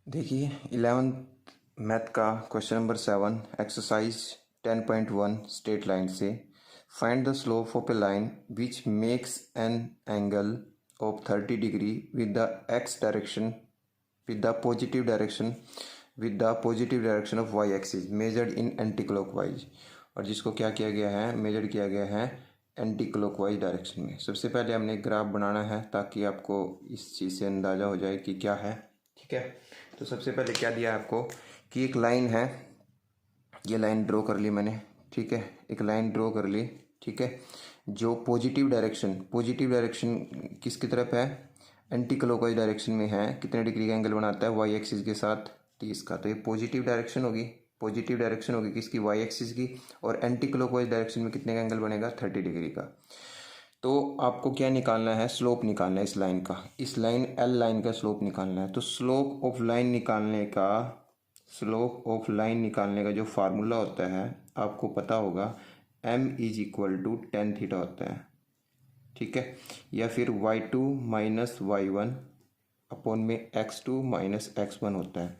देखिए 11th math का question number 7 exercise 10.1 straight line से find the slope of a line which makes an angle of 30 degree with the x direction with the positive direction of y axis measured in anticlockwise. और जिसको क्या किया गया है, major किया गया है एंटी क्लॉकवाइज डायरेक्शन में। सबसे पहले हमने ग्राफ बनाना है ताकि आपको इस चीज़ से अंदाज़ा हो जाए कि क्या है। ठीक है, तो सबसे पहले क्या दिया है आपको कि एक लाइन है, ये लाइन ड्रॉ कर ली मैंने। ठीक है, एक लाइन ड्रॉ कर ली। ठीक है, जो पॉजिटिव डायरेक्शन किसकी तरफ है, एंटी क्लॉकवाइज डायरेक्शन में है। कितने डिग्री का एंगल बनाता है, वाई एक्सिस के साथ 30 का। तो ये पॉजिटिव डायरेक्शन होगी किसकी, वाई एक्सिस की। और एंटी क्लॉकवाइज डायरेक्शन में कितने का एंगल बनेगा, 30 डिग्री का। तो आपको क्या निकालना है, स्लोप निकालना है इस लाइन का, इस लाइन एल लाइन का स्लोप निकालना है। तो स्लोप ऑफ लाइन निकालने का जो फार्मूला होता है आपको पता होगा, m is equal to ten theta होता है। ठीक है, या फिर y2 माइनस y1 अपॉन में x2 माइनस x1 होता है।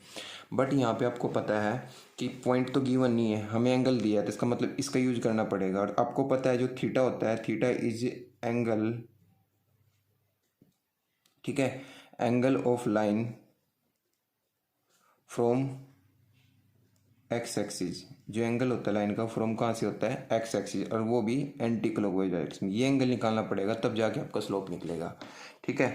बट यहाँ पे आपको पता है कि पॉइंट तो गिवन नहीं है, हमें एंगल दिया है, तो इसका मतलब इसका यूज करना पड़ेगा। और आपको पता है जो थीटा होता है, थीटा इज एंगल, ठीक है, angle of line from x axis. जो एंगल होता है लाइन का फ्रॉम कहाँ से होता है, एक्स एक्सिस, और वो भी एंटी क्लॉकवाइज डायरेक्शन में। ये एंगल निकालना पड़ेगा तब जाके आपका स्लोप निकलेगा। ठीक है,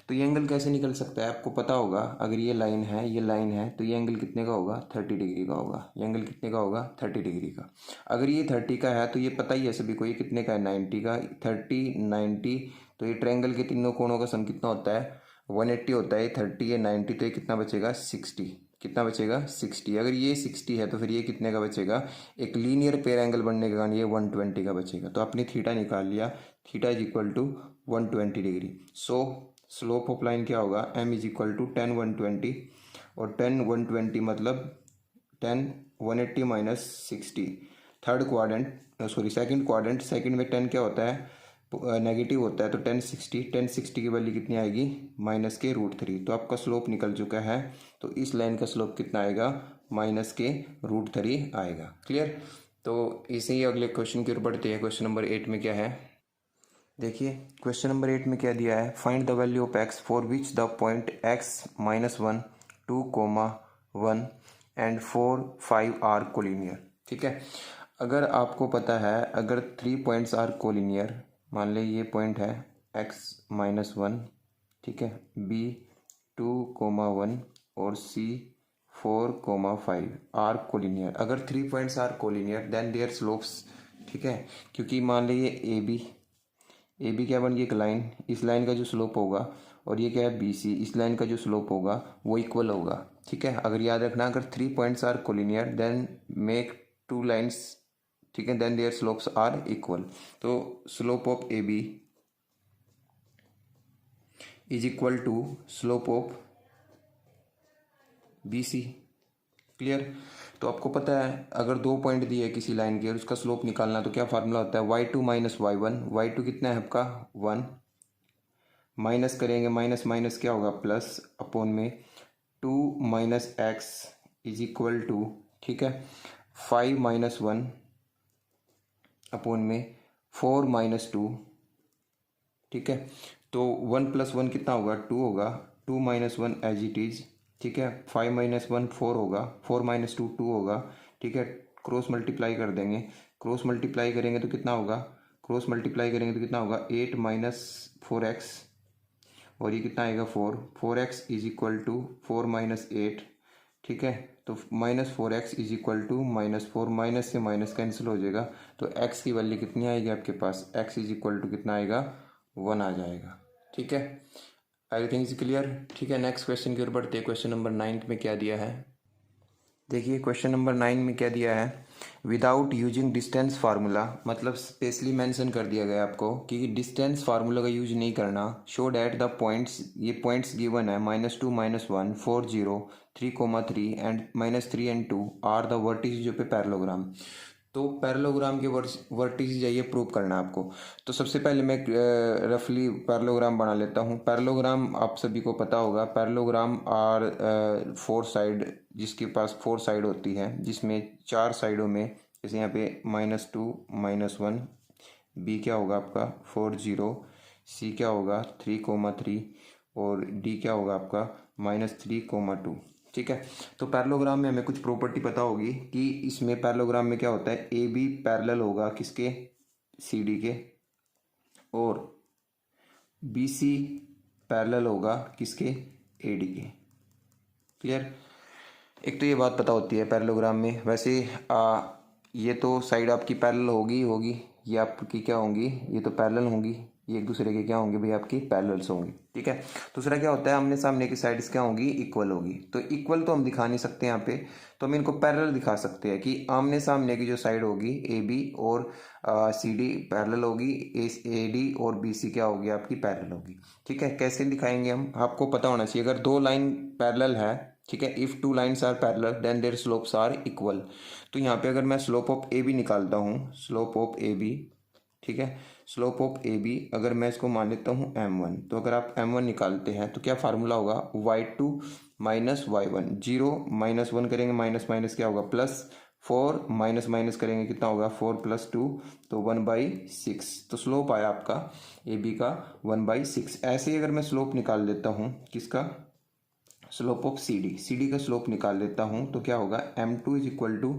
तो ये एंगल कैसे निकल सकता है आपको पता होगा। अगर ये लाइन है तो ये एंगल कितने का होगा, 30 डिग्री का होगा। ये एंगल कितने का होगा, 30 डिग्री का। अगर ये 30 का है तो ये पता ही है सभी को, ये कितने का है, 90 का। 30 90, तो ये ट्रायंगल के तीनों कोणों का सम कितना होता है, 180 होता है। 30 है 90, तो ये कितना बचेगा, 60। कितना बचेगा, 60। अगर ये 60 है तो फिर ये कितने का बचेगा, एक लीनियर पेयर एंगल बनने के कारण ये 120 का बचेगा। तो आपने थीटा निकाल लिया, theta is equal to 120 degree. So slope of line क्या होगा, m इज इक्वल टू 10 120, और 10 120 मतलब 10 180 minus 60। Third quadrant second quadrant, second में 10 क्या होता है, नेगेटिव होता है। तो 1060 की वैल्यू कितनी आएगी, माइनस के √3। तो आपका स्लोप निकल चुका है। तो इस लाइन का स्लोप कितना आएगा, माइनस के √3 आएगा। क्लियर। तो इसे ही अगले क्वेश्चन की ओर बढ़ते हैं। क्वेश्चन नंबर 8 में क्या है, देखिए क्वेश्चन नंबर 8 में क्या दिया है, find the value of x for which the point x-1 2,1 and 4 5 are collinear. ठीक है, अगर आपको पता है, अगर 3 पॉइंट्स आर कोलिनियर, मान ले ये पॉइंट है x-1, ठीक है, b 2,1 और c 4,5 आर कोलिनियर। अगर 3 points are collinear then their slopes, ठीक है, क्योंकि मान लीजिए ए बी क्या बन गई, एक लाइन, इस लाइन का जो स्लोप होगा, और ये क्या है बी सी, इस लाइन का जो स्लोप होगा वो इक्वल होगा। ठीक है, अगर याद रखना, अगर 3 points are collinear then make 2 lines, ठीक है, then their slopes are equal. तो slope of A B is equal to slope of B C. Clear. तो आपको पता है अगर 2 पॉइंट दिए किसी लाइन के और उसका स्लोप निकालना, तो क्या फार्मूला होता है, y2 माइनस y1। y2 कितना है आपका 1, माइनस करेंगे, माइनस माइनस क्या होगा, प्लस, अपॉन में 2 minus x is equal to, ठीक है, 5 माइनस 1 अपॉन में 4 माइनस 2। ठीक है, तो 1 प्लस 1 कितना होगा, 2 होगा। 2 माइनस 1 एज इट इज, ठीक है। 5 माइनस 1 4 होगा, 4 माइनस 2 2 होगा। ठीक है, क्रॉस मल्टीप्लाई कर देंगे, क्रॉस मल्टीप्लाई करेंगे तो कितना होगा, 8 माइनस 4x, और ये कितना आएगा 4x is equal to 4 minus 8। ठीक है, तो minus 4x is equal to -4, minus से माइनस कैंसिल हो जाएगा। तो x की वैल्यू कितनी आएगी आपके पास, x इज इक्वल टू कितना आएगा, 1 आ जाएगा। ठीक है, एवरीथिंग इज क्लियर। ठीक है, नेक्स्ट क्वेश्चन की ओर बढ़ते हैं। क्वेश्चन नंबर 9 में क्या दिया है, देखिए क्वेश्चन नंबर 9 में क्या दिया है, विदाउट यूजिंग डिस्टेंस फार्मूला, मतलब स्पेशली मेंशन कर दिया गया आपको कि डिस्टेंस फार्मूला का यूज नहीं करना। शो डैट द पॉइंट्स, ये पॉइंट्स गिवन है, -2 -1 4 0 3,3 and -3 and 2 are the vertices of a parallelogram. तो पैरेललोग्राम के वर्टिसेस चाहिए प्रूव करना है आपको। तो सबसे पहले मैं रफली पैरेललोग्राम बना लेता हूँ। पैरेललोग्राम आप सभी को पता होगा, पैरेललोग्राम आर 4 साइड, जिसके पास 4 साइड होती है, जिसमें 4 साइडों में, जैसे यहाँ पे -2 -1, बी क्या होगा आपका 4 0, सी क्या होगा 3,3 और डी क्या होगा आपका -3,2। ठीक है। तो पैरेललोग्राम में हमें कुछ प्रॉपर्टी पता होगी कि इसमें पैरेललोग्राम में क्या होता है, ए बी पैरेलल होगा किसके, सी डी के, और बी सी पैरेलल होगा किसके, ए डी के। क्लियर। एक तो ये बात पता होती है पैरेललोग्राम में। वैसे ये तो साइड आपकी पैरेलल होगी होगी, ये आपकी क्या होंगी, ये तो पैरेलल होंगी, ये एक दूसरे के क्या होंगे भाई, आपकी पैरेलल्स होंगी। ठीक है। दूसरा क्या होता है, आमने सामने की साइड्स क्या होंगी, इक्वल होगी। तो इक्वल तो हम दिखा नहीं सकते यहाँ पे, तो हम इनको पैरेलल दिखा सकते हैं कि आमने सामने की जो साइड होगी ए बी और सी डी पैरेलल होगी, ए डी और बी सी क्या होगी आपकी पैरेलल होगी। ठीक है। कैसे दिखाएंगे हम, आपको पता होना चाहिए। अगर 2 लाइन पैरेलल है, ठीक है, if 2 lines are parallel then their slopes are equal. तो यहाँ पे अगर मैं स्लोप ऑफ ए बी निकालता हूँ, स्लोप ऑफ ए बी, ठीक है, स्लोप ऑफ ए बी अगर मैं इसको मान लेता हूँ m1, तो अगर आप m1 निकालते हैं तो क्या फार्मूला होगा, y2 माइनस y1, 0 -1 करेंगे, माइनस माइनस क्या होगा प्लस, 4 माइनस माइनस करेंगे कितना होगा 4 + 2, तो 1/6। तो स्लोप आया आपका ए बी का 1/6। ऐसे ही अगर मैं स्लोप निकाल लेता हूँ किसका, स्लोप ऑफ सी डी का स्लोप निकाल लेता हूँ, तो क्या होगा m2 इज इक्वल टू,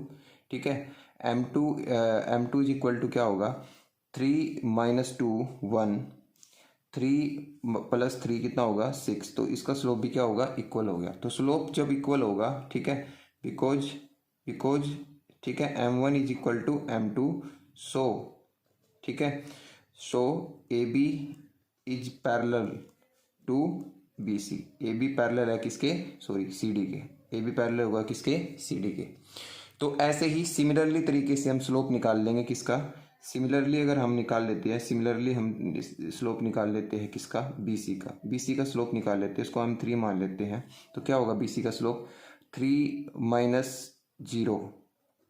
ठीक है, m2 इज इक्वल टू क्या होगा 3 - 2 1, 3 + 3 कितना होगा 6। तो इसका स्लोप भी क्या होगा, इक्वल हो गया। तो स्लोप जब इक्वल होगा, ठीक है, बिकॉज ठीक है, m1 is equal to m2, so ठीक है, so A B is parallel to B C. A B parallel है किसके, सॉरी सी डी के, ए बी पैरेलल होगा किसके, सी डी के। तो ऐसे ही सिमिलरली तरीके से हम स्लोप निकाल लेंगे किसका, सिमिलरली अगर हम निकाल लेते हैं, सिमिलरली हम स्लोप निकाल लेते हैं किसका, बी सी का, बी सी का स्लोप निकाल लेते हैं, इसको हम 3 मान लेते हैं। तो क्या होगा बी सी का स्लोप 3 - 0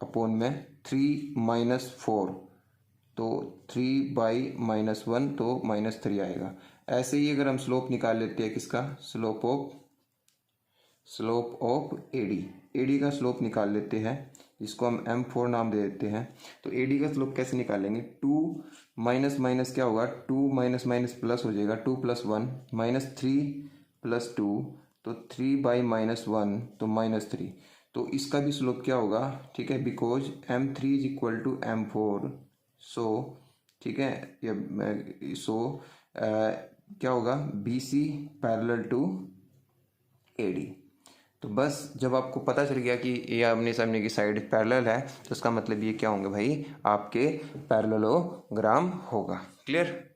अपॉन में 3 - 4, तो 3/-1, तो -3 आएगा। ऐसे ही अगर हम स्लोप निकाल लेते हैं किसका, स्लोप ऑफ ए डी का स्लोप निकाल लेते हैं, इसको हम m4 नाम दे देते हैं। तो ए डी का स्लोप कैसे निकालेंगे, 2 माइनस माइनस क्या होगा, 2 माइनस माइनस प्लस हो जाएगा, 2 + 1 -3 + 2, तो 3/-1, तो -3। तो इसका भी स्लोप क्या होगा, ठीक है, because m3 is equal to m4, so ठीक है, सो क्या होगा B C parallel to A D. तो बस जब आपको पता चल गया कि ये आमने सामने की साइड पैरेलल है, तो इसका मतलब ये क्या होंगे भाई, आपके पैरेललोग्राम होगा। क्लियर।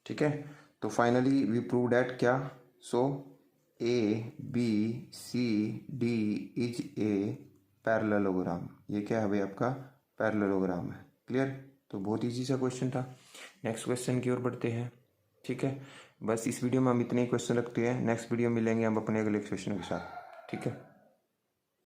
ठीक है। तो फाइनली वी प्रूव डैट क्या, so A B C D is a parallelogram. ये क्या है भाई, आपका पैरेललोग्राम है। क्लियर। तो बहुत ईजी सा क्वेश्चन था। नेक्स्ट क्वेश्चन की ओर बढ़ते हैं। ठीक है। बस इस वीडियो में हम इतने ही क्वेश्चन रखते हैं। नेक्स्ट वीडियो मिलेंगे हम अपने अगले क्वेश्चन के साथ। ठीक है।